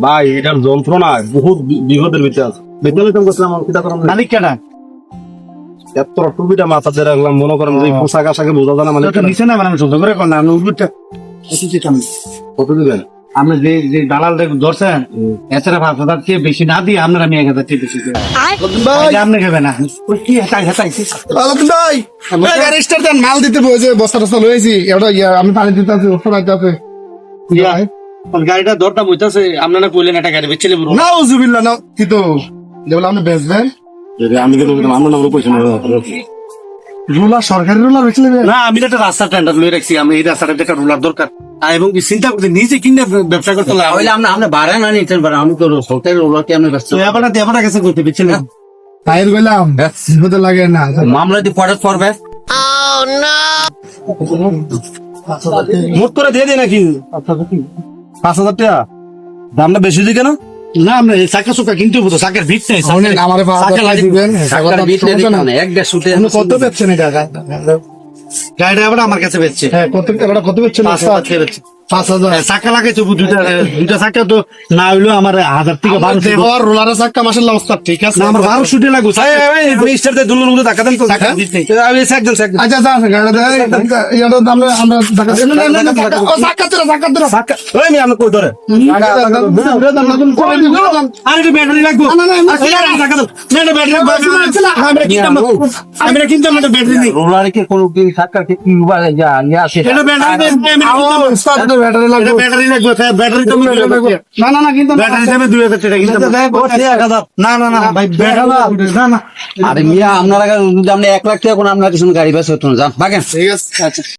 ভাই এটার যন্ত্রণা বহুত বিপদের ভিতরে আছে। বেতন বেতন করছিলাম কিটা করাম মালিক কেনা এত টুপিটা মাথা দিয়ে রাখলাম, মনে করেন যে পোশাক আশাকে বোঝা যায় না মানে নিচে না আমি শুধু করে করলাম উদ্ভিদটা কত দিবেন? আপনি যে দালাল ধরছেন এছাড়া 5,000 চেয়ে বেশি না দিয়ে আপনার আমি 1,000 চেয়ে বেশি দেব। ভাই আপনি খাবেন না ওই কি হাতাইছি আলাদিন ভাই গাড়ি স্টার্ট দেন, মাল দিতে বসে বস্তা টস্তা লয়েছি এটা আমি পানি দিতে আছি ওষুধ আইতে আছে গাড়িটা দরদাম হইতাছে আপনারা কইলেন একটা গাড়ি বেচলে বড় না উজুবিল্লা না কি তো যেগুলো আপনি বেচবেন আমি কিন্তু আমার নাম পয়সা নেই। রুলার সরকারি রুলার বেচলে না আমি তো একটা রাস্তা টেন্ডার লয়ে রাখছি, আমি এই রাস্তাটা একটা রুলার দরকার এবং কি চিন্তা করতে নিজে কিনে ব্যবসা করতে লাগে তাহলে আমরা ভাড়া না নিতেন পারে আমি তো হোটেল ওগুলোকে আমি ব্যস্ত দেবাটা কাছে করতে বেচলে টায়ার গেলাম হতে লাগে না মামলা দিয়ে পরে করবে মোট করে দিয়ে দিই নাকি 5,000 টাকা? দামটা বেশি দিই কেন? না আমরা চাকা চোকা কিনতে হবো তো চাকার ভিড় নাই আমার দিবেন এক-দেড় শুটে কত বেচছেন এটা গাড়িটা আবার আমার কাছে বেচছে হ্যাঁ কত বেচছেন 5,000 খেয়ে বেচছে 5,000 চাকা লাগাইছে দুইটা চাকা তো না হইলো আমার 1,000 থেকে 1200 রোলারের চাক্কা মাসাল্লাহ ওস্তাদ ঠিক আছে না আমার 1200 টাকা লাগবে মিস্টার তে দুলুর মধ্যে টাকা দেন তো। চাকা ভিড় নাই আমি একজন আচ্ছা যা গাড়িটা ইয়াটা আমরা ঢাকা ও চাক্কা তোরা ওই আমি আপনাকে কই ধরে আর এটা ব্যাটারি লাগবে আমি কিনতাম না ব্যাটারি নেই রোলারে কি কোনো কি সাক্কার কি উবারে যা নিয়ে আসে এটা ব্যাটারি লাগবে ব্যাটারি তো না কিন্তু ব্যাটারি হিসাবে 2,000 টাকা কিনতাম না ভাই ব্যাটারি না আরে মিয়া আপনারা যদি আপনি 1 লাখ টাকা কোন আপনার কিছু গাড়ি বেচে হতো না যান বাগেন ঠিক আছে আচ্ছা